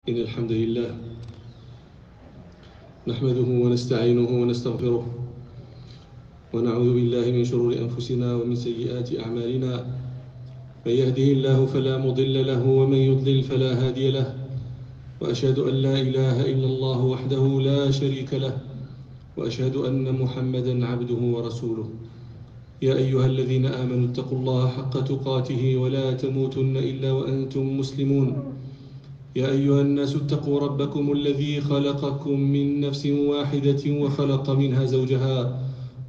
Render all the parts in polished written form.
إن الحمد لله نحمده ونستعينه ونستغفره ونعوذ بالله من شرور أنفسنا ومن سيئات أعمالنا. من يهده الله فلا مضل له ومن يضلل فلا هادي له، وأشهد أن لا إله إلا الله وحده لا شريك له، وأشهد أن محمدا عبده ورسوله. يا أيها الذين آمنوا اتقوا الله حق تقاته ولا تموتن إلا وأنتم مسلمون. يا أيها الناس اتقوا ربكم الذي خلقكم من نفس واحدة وخلق منها زوجها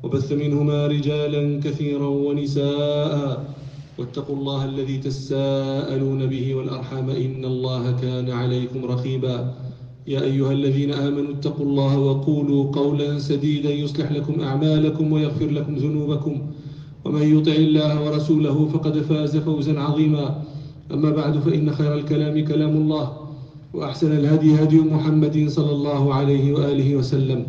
وبث منهما رجالا كثيرا ونساء، واتقوا الله الذي تساءلون به والأرحام إن الله كان عليكم رقيبا. يا أيها الذين آمنوا اتقوا الله وقولوا قولا سديدا يصلح لكم أعمالكم ويغفر لكم ذنوبكم، ومن يطع الله ورسوله فقد فاز فوزا عظيما. أما بعد، فإن خير الكلام كلام الله، وأحسن الهدي هدي محمد صلى الله عليه وآله وسلم،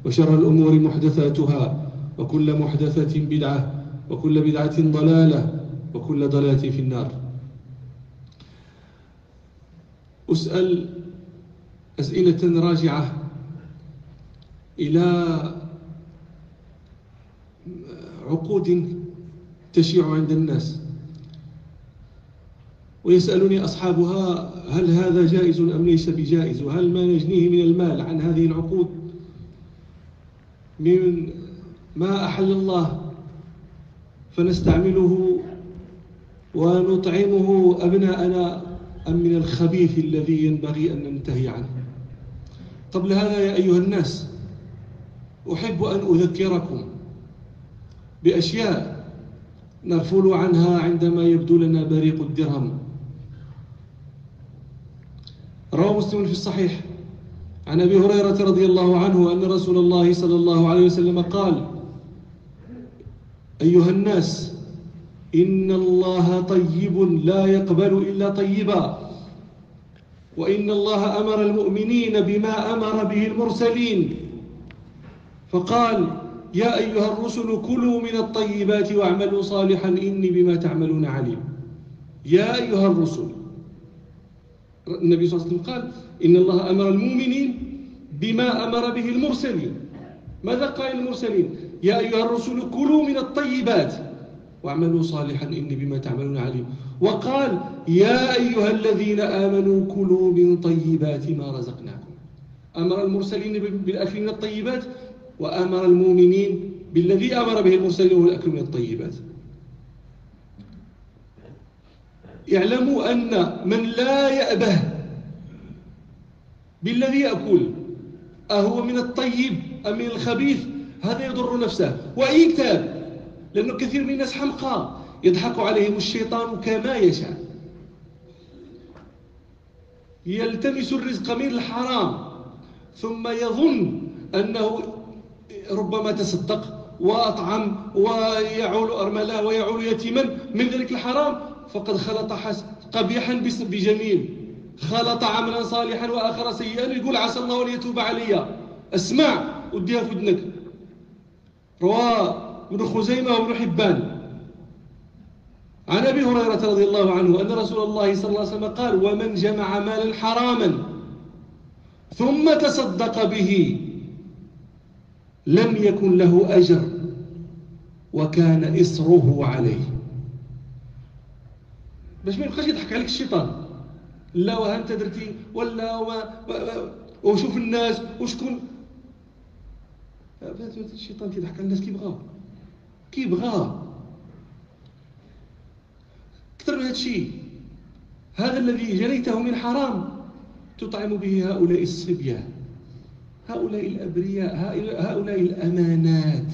وشر الأمور محدثاتها، وكل محدثة بدعة، وكل بدعة ضلالة، وكل ضلالة في النار. أسأل أسئلة راجعة إلى عقود تشيع عند الناس، ويسألني أصحابها هل هذا جائز أم ليس بجائز، وهل ما نجنيه من المال عن هذه العقود من ما أحل الله فنستعمله ونطعمه أبناءنا، أم من الخبيث الذي ينبغي أن ننتهي عنه. قبل هذا يا أيها الناس، أحب أن أذكركم بأشياء نغفل عنها عندما يبدو لنا بريق الدرهم. روى مسلم في الصحيح عن أبي هريرة رضي الله عنه أن رسول الله صلى الله عليه وسلم قال: أيها الناس، إن الله طيب لا يقبل إلا طيبا، وإن الله أمر المؤمنين بما أمر به المرسلين، فقال: يا أيها الرسل كلوا من الطيبات واعملوا صالحا إني بما تعملون عليم. يا أيها الرسل، النبي صلى الله عليه وسلم قال إن الله أمر المؤمنين بما أمر به المرسلين. ماذا قال المرسلين؟ يا أيها الرسل كلوا من الطيبات واعملوا صالحا إني بما تعملون عليم. وقال: يا أيها الذين آمنوا كلوا من طيبات ما رزقناكم. أمر المرسلين بالأكل من الطيبات، وأمر المؤمنين بالذي أمر به المرسلين وهو الأكل من الطيبات. يعلموا أن من لا يأبه بالذي يأكل أهو من الطيب أم من الخبيث، هذا يضر نفسه وإن تاب، لأنه كثير من الناس حمقى يضحك عليهم الشيطان كما يشاء، يلتمس الرزق من الحرام ثم يظن أنه ربما تصدق وأطعم ويعول أرملة ويعول يتيما من ذلك الحرام، فقد خلط قبيحا بجميل، خلط عملا صالحا وآخر سيئا، يقول عسى الله أن يتوب علي. اسمع وديها في ودنك. رواه ابن خزيمة وابن حبان عن أبي هريرة رضي الله عنه أن رسول الله صلى الله عليه وسلم قال: ومن جمع مالا حراما ثم تصدق به لم يكن له أجر وكان إصره عليه. باش ما يبقاش يضحك عليك الشيطان، لا وهانت درتي ولا وشوف الناس وشكون. الشيطان يضحك على الناس كي بغاه أكثر من هذا الشيء. هذا الذي جنيته من حرام تطعم به هؤلاء الصبيان، هؤلاء الأبرياء، هؤلاء الأمانات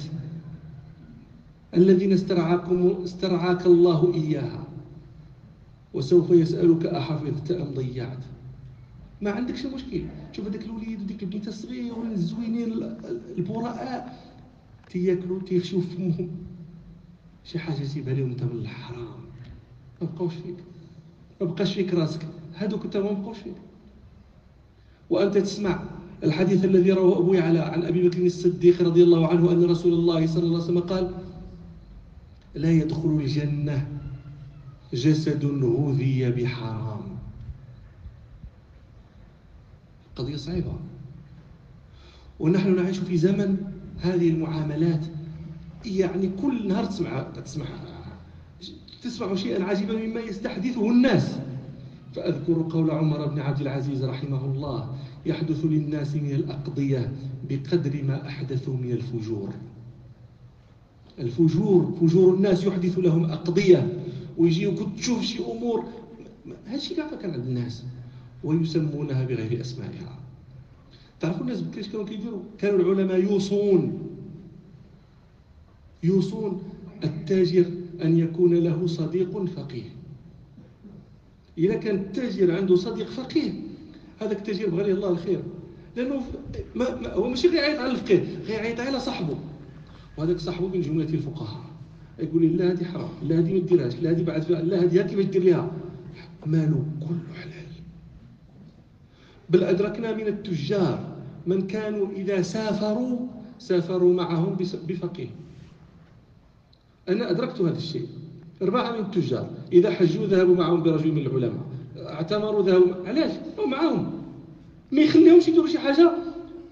الذين استرعاك الله إياها، وسوف يسألك أحفظت أم ضيعت. ما عندكش مشكل. شوف هذاك الوليد وديك البنت الصغيرين الزوينين البراء تياكلوا تيخشوا فمهم شي حاجة تجيبها لهم انت من الحرام، ما بقاوش فيك، ما بقاش فيك راسك، هذوك انت ما بقاوش فيك. وأنت تسمع الحديث الذي رواه أبو يعلى عن أبي بكر الصديق رضي الله عنه أن رسول الله صلى الله عليه وسلم قال: لا يدخل الجنة جسد هذي بحرام. قضية صعبة. ونحن نعيش في زمن هذه المعاملات، يعني كل نهار تسمع شيئا عجيبا مما يستحدثه الناس. فأذكر قول عمر بن عبد العزيز رحمه الله: يحدث للناس من الأقضية بقدر ما أحدثوا من الفجور. فجور الناس يحدث لهم أقضية، ويجيوك تشوف شي أمور هادشي كاع كان عند الناس ويسمونها بغير أسمائها. تعرفوا الناس كيفاش كانوا كيديروا؟ كانوا العلماء يوصون التاجر أن يكون له صديق فقيه. إذا كان التاجر عنده صديق فقيه، هذاك التاجر بغى ليه الله الخير، لأنه هو ماشي غيعيط على الفقيه، غيعيط على صاحبه، وهذاك صاحبه من جملة الفقهاء. يقول لي لا هذه حرام، لا هذه ما ديرهاش، لا هذه بعد فيها، لا هذه كيفاش دير ليها. ماله كله حلال. بل أدركنا من التجار من كانوا إذا سافروا معهم بفقيه. أنا أدركت هذا الشيء. 4 من التجار إذا حجوا ذهبوا معهم برجل من العلماء، اعتمروا ذهبوا. علاش؟ أو معهم، ما يخليهمش يديروا شي حاجة.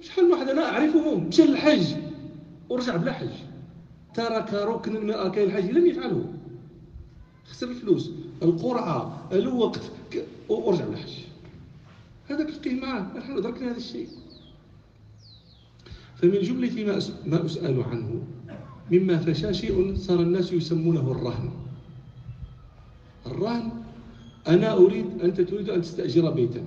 شحال من واحد أنا أعرفهم مشى للحج ورجع بلا حج، ترك ركنا من أركان الحج لم يفعله، خسر الفلوس، القرعة، الوقت، ورجع بلا حج. هذاك الفقيه معه. نحن أدركنا هذا الشيء. فمن جملة ما أسأل عنه مما فشى شيء صار الناس يسمونه الرهن. الرهن، أنت تريد أن تستأجر بيتا،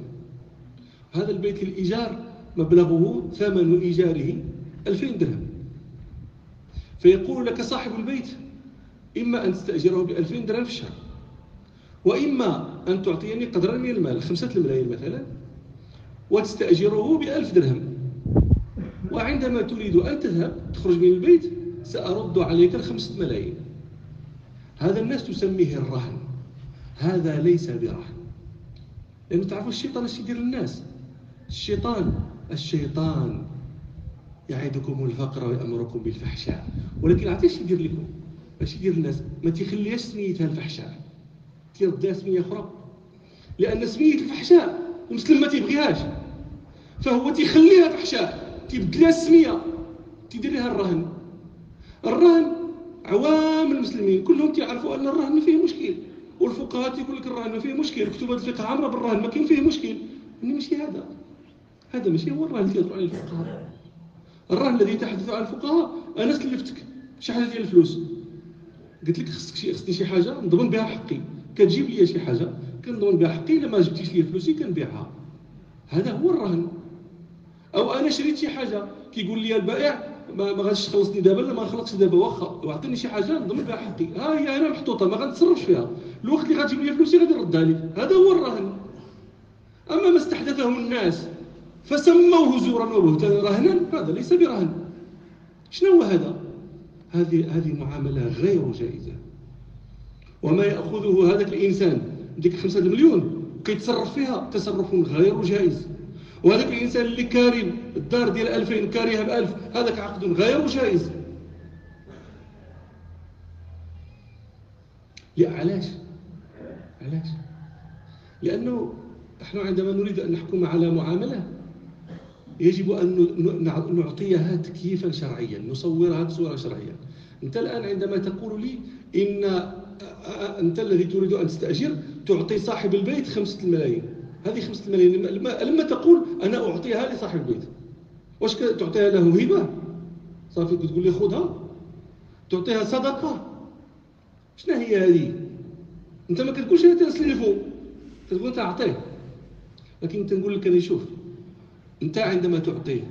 هذا البيت الإيجار مبلغه ثمن إيجاره 2000 درهم، فيقول لك صاحب البيت: إما أن تستأجره ب2000 درهم في الشهر، وإما أن تعطيني قدرا من المال 5 ملايين مثلا وتستأجره ب1000 درهم، وعندما تريد أن تذهب تخرج من البيت سأرد عليك 5 ملايين. هذا الناس تسميه الرهن. هذا ليس برهن، لأنه تعرفوا الشيطان ايش يدير للناس؟ الشيطان يعدكم الفقر ويأمركم بالفحشاء، ولكن عرفتي ايش يدير لكم؟ ايش يدير للناس؟ ما تيخليهاش سميتها الفحشاء، تيردها سميه اخرى، لأن سمية الفحشاء المسلم ما تيبغيهاش، فهو تيخليها فحشاء، تيبدلها السمية، تيدير لها الرهن. الرهن عوام المسلمين كلهم تعرفوا أن الرهن ما فيه مشكل، والفقهاء يقول لك الرهن ما فيه مشكل، كتب الفقه عامرة بالرهن ما كاين فيه مشكل. ماشي هذا ماشي هو الرهن اللي يدعو عليه الفقهاء. الرهن الذي يتحدث عن الفقهاء: أنا سلفتك شي حاجة ديال الفلوس، قلت لك خصني شي حاجة نضمن بها حقي، كتجيب لي شي حاجة كنضمن بها حقي، إلا ما جبتيش لي فلوسي كنبيعها. هذا هو الرهن. أو أنا شريت شي حاجة كيقول لي البائع: ما غاديش تخلصني دابا، لا ما نخلصش دابا، واخا واعطيني شي حاجه نضمن بها حقي، ها هي انا محطوطه ما غنتصرفش فيها، الوقت اللي غتجيب لي فلوسي غادي نردها لك. هذا هو الرهن. اما ما استحدثه الناس فسموه زورا وبهتانا رهنا، هذا ليس برهن. شنو هو هذا؟ هذه معامله غير جائزه. وما ياخذه هذاك الانسان ديك 5 مليون كيتصرف فيها تصرف غير جائز، وهذاك الإنسان اللي كاري الدار ديال 2000 كاريها ب1000، هذاك عقد غير جائز. علاش؟ لأنه نحن عندما نريد أن نحكم على معاملة يجب أن نعطيها تكييفا شرعيا، نصورها بصورة شرعية. أنت الآن عندما تقول لي إن أنت الذي تريد أن تستأجر تعطي صاحب البيت 5 ملايين، هذه 5 ملايين لما تقول أنا أعطيها لصاحب البيت، واش تعطيها له هبة؟ صافي تقول لي خذها، تعطيها صدقة؟ شنو هي هذه؟ أنت ما كتقولش أنا تنسلفو، كتقول أنت أعطيه. لكن أنت نقول لك أنا شوف، أنت عندما تعطيه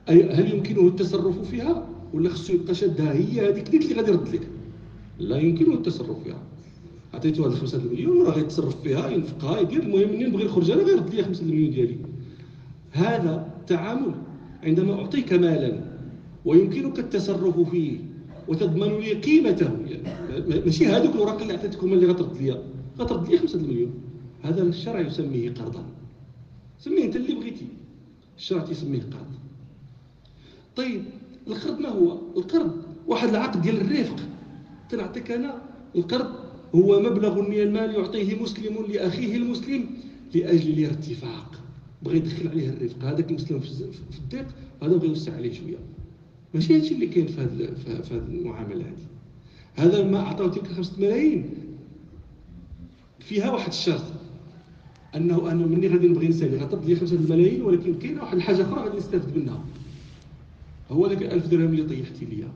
هل يمكنه التصرف فيها ولا خصو يبقى شادها هي هذيك اللي غادي يرد لك؟ لا يمكنه التصرف فيها. عطيته هذه 5 مليون راه غيتصرف فيها ينفقها يدير، المهم منين نبغي نخرج انا غيرد لي 5 مليون ديالي. هذا تعامل. عندما اعطيك مالا ويمكنك التصرف فيه وتضمن لي قيمته، يعني ماشي هذوك الوراق اللي عطيتكم اللي غترد لي 5 مليون، هذا الشرع يسميه قرضا. سميه انت اللي بغيتي، الشرع يسميه قرض. طيب القرض ما هو؟ القرض واحد العقد ديال الرفق. تنعطيك انا القرض هو مبلغ من المال يعطيه مسلم لأخيه المسلم لأجل الارتفاق، بغى يدخل عليه الرفق، هذاك المسلم في الضيق هذا بغى يوسع عليه شويه. ماشي هادشي اللي كاين في هذه المعامله هذه. هذا ما عطاو تلك 5 ملايين فيها واحد الشرط، انه انا مني غادي نبغي نسالي غترد لي 5 ملايين، ولكن كاينه واحد الحاجه اخرى غادي نستافد منها، هو داك 1000 درهم اللي طيحتي ليا.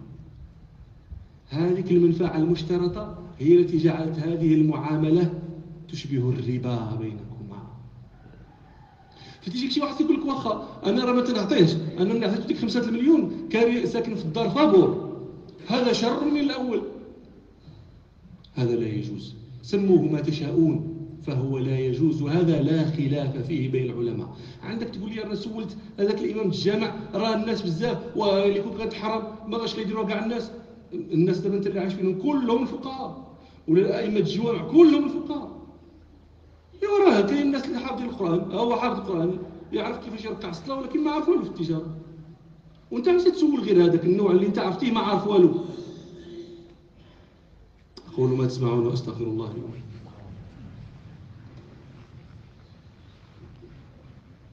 هذيك المنفعه المشترطه هي التي جعلت هذه المعامله تشبه الربا بينكما. فتيجيك شي واحد يقول لك واخا انا راه ما تنعطيهش، انا ملي عطيتك 5 مليون كان ساكن في الدار فابور، هذا شر من الاول. هذا لا يجوز. سموه ما تشاءون فهو لا يجوز، وهذا لا خلاف فيه بين العلماء. عندك تقول لي انا سولت هذاك الامام الجامع راه الناس بزاف واللي كون غتحرم ما غاش يديروها كاع الناس دابا انت اللي عايش فيهم كلهم الفقهاء، ولا الائمه الجوامع كلهم الفقهاء. ايوا راه كاين الناس اللي حافظين القران، هو حافظ القران يعرف كيفاش يركع الصلاه، ولكن ما عارف والو في التجاره. وانت علاش تسول غير هذاك النوع اللي انت عرفتيه ما عارف والو؟ أقول ما تسمعون وأستغفر الله لي ولكم.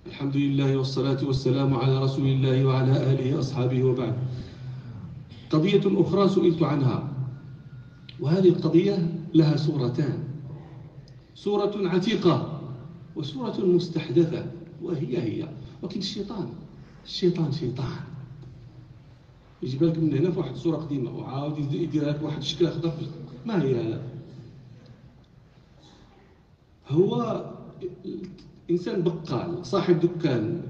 الحمد لله والصلاة والسلام على رسول الله وعلى آله وأصحابه وبعد. قضية أخرى سئلت عنها، وهذه القضية لها صورتان، صورة عتيقة وصورة مستحدثة، وهي ولكن الشيطان شيطان يجي بالك من هنا في واحد الصورة قديمة وعاود يديرها لك واحد الشكل أخضر. ما هي هذا؟ هو إنسان بقال صاحب دكان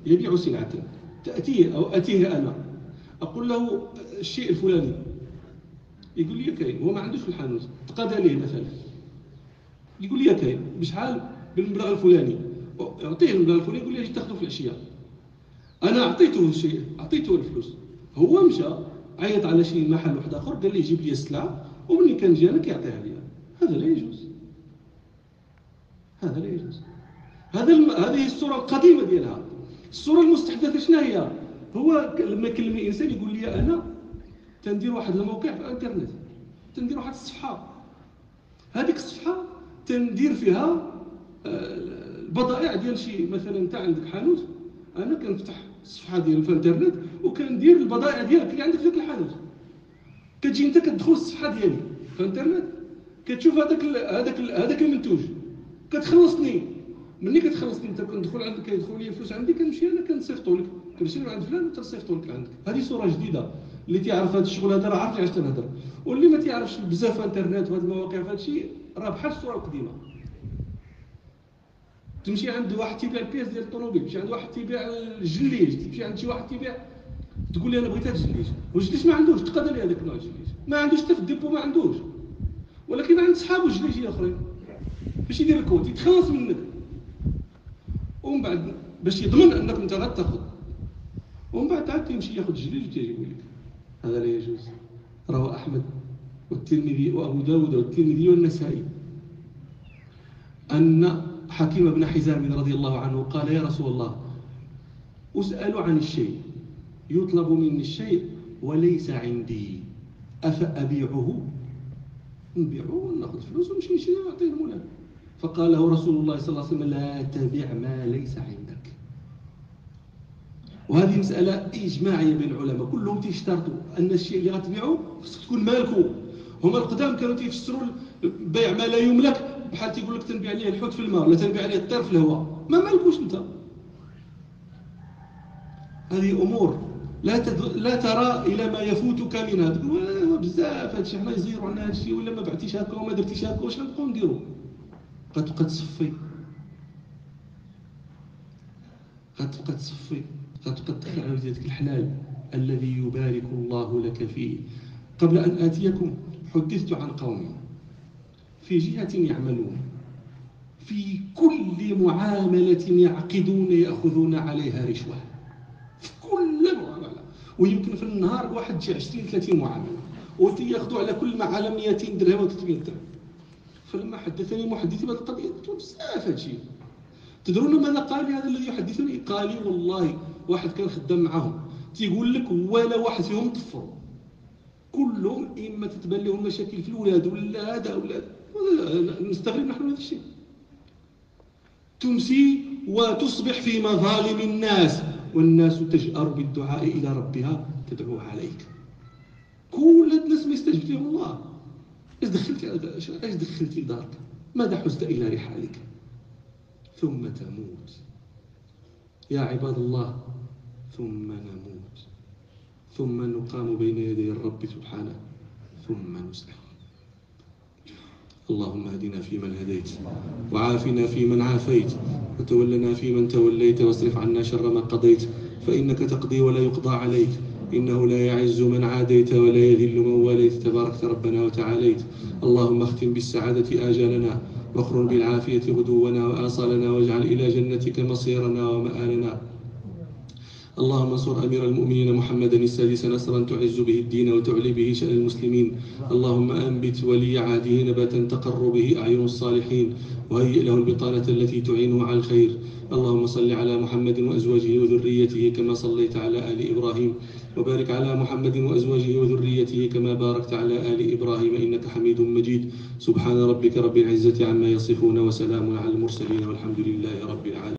يبيع سلعة، تأتيه أو أتيه أنا أقول له الشيء الفلاني، يقول لي كاين، هو ما عندوش في الحانوت، تقاد عليه مثلا يقول لي كاين بشحال بالمبلغ الفلاني، أعطيه المبلغ الفلاني يقول لي أجي تاخذه في العشية. أنا أعطيته الشيء، أعطيته الفلوس، هو مشى عيط على شي محل واحد آخر قال لي جيب لي السلعة، ومني كان جانا كيعطيها لي. هذا لا يجوز، هذا لا يجوز. هذه الصورة القديمة ديالها. الصورة المستحدثة شنو هي؟ هو لما يكلمني إنسان يقول لي أنا تندير واحد الموقع في الانترنت، تندير واحد الصفحة، هذيك الصفحة تندير فيها البضائع ديال شي، مثلا أنت عندك حانوت، أنا كنفتح الصفحة ديال في الانترنت وكندير البضائع ديالك اللي عندك في ذاك الحانوت. كتجي أنت كتدخل الصفحة ديالي في الانترنت كتشوف هذاك المنتوج، كتخلصني. مني كتخلصني انت كندخل عندك كيدخل لي الفلوس عندي، كنمشي انا كنصيفطو لك، كنمشي عند فلان وتنصيفطو لك عندك. هذه صوره جديده، اللي تيعرف هذا الشغل هذا راه عارف علاش تنهضر، واللي ما تيعرفش بزاف في الانترنت وهذه المواقع في هذا الشيء راه بحال الصوره القديمه. تمشي عند واحد تيبيع البياس ديال الطوموبيل، تمشي عند واحد تيبيع الجليج، تمشي عند شي واحد تيبيع، تقول لي انا بغيت هذا الجليج، والجليج ما عندوش، تقاد لي هذاك النوع الجليج ما عندوش، حتى في الديبو ما عندوش، ولكن عند صحابو الجليجيه اخرين باش يدير الكود يتخلص منك، ومن بعد باش يضمن انك انت غتاخذ، ومن بعد عاد يمشي ياخذ الجليج وتيجيبو لك. هذا لا يجوز. رواه احمد والترمذي وابو داود والترمذي والنسائي ان حكيم بن حزام رضي الله عنه قال يا رسول الله اسال عن الشيء يطلب مني الشيء وليس عندي افابيعه؟ نبيعه وناخذ فلوس ونمشي نعطيه المولى. فقال له رسول الله صلى الله عليه وسلم لا تبيع ما ليس عندك. وهذه مسألة إجماعية بين العلماء، كلهم تيشترطوا أن الشيء اللي غتبيعه خصك تكون مالكو. هما القدام كانوا تيفسروا بيع ما لا يملك بحال تيقول لك تنبيع عليه الحوت في الماء ولا تنبيع عليه الطير في الهواء، ما مالكوش انت. هذه أمور لا ترى إلى ما يفوتك منها، تقول بزاف هادشي حنا يزيروا عنا هادشي، ولا ما بعتيش هكا وما درتيش هكا، واش غنبقاو نديرو؟ غتبقى تصفي، غتبقى تدخل على وليداتك الحلال الذي يبارك الله لك فيه. قبل أن آتيكم حدثت عن قوم في جهة يعملون في كل معاملة يعقدون يأخذون عليها رشوة، في كل معاملة، ويمكن في النهار واحد شي 20-30 معاملة، وياخذوا على كل معاملة 200 درهم و 300 درهم. فلما حدثني محدثي بهذه القضية قلت بزاف هادشي. تدرون ماذا قال لي هذا الذي يحدثني؟ قال لي والله واحد كان خدام معهم تيقول لك ولا واحد فيهم طفر، كلهم اما تتبان لهم مشاكل في الولاد ولا هذا ولا هذا. نستغرب نحن هذا الشيء. تمسي وتصبح في مظالم الناس، والناس تجأر بالدعاء إلى ربها تدعو عليك. كل الناس ما يستجيب لهم الله. ايش دخلتي لدارك؟ ماذا حزت إلى رحالك؟ ثم تموت. يا عباد الله، ثم نموت، ثم نقام بين يدي الرب سبحانه، ثم نسأل. اللهم اهدنا فيمن هديت، وعافنا فيمن عافيت، وتولنا فيمن توليت، واصرف عنا شر ما قضيت، فإنك تقضي ولا يقضى عليك، إنه لا يعز من عاديت ولا يذل من واليت، تباركت ربنا وتعاليت. اللهم اختم بالسعادة آجالنا، واقرن بالعافية غدونا وآصالنا، واجعل إلى جنتك مصيرنا ومآلنا. اللهم انصر أمير المؤمنين محمدا السادس نصرا تعز به الدين وتعلي به شأن المسلمين. اللهم أنبت ولي عهده نباتا تقر به أعين الصالحين، وهيئ له البطانة التي تعينه على الخير. اللهم صل على محمد وأزواجه وذريته كما صليت على آل إبراهيم، وبارك على محمد وأزواجه وذريته كما باركت على آل إبراهيم إنك حميد مجيد. سبحان ربك رب العزة عما يصفون، وسلام على المرسلين، والحمد لله رب العالمين.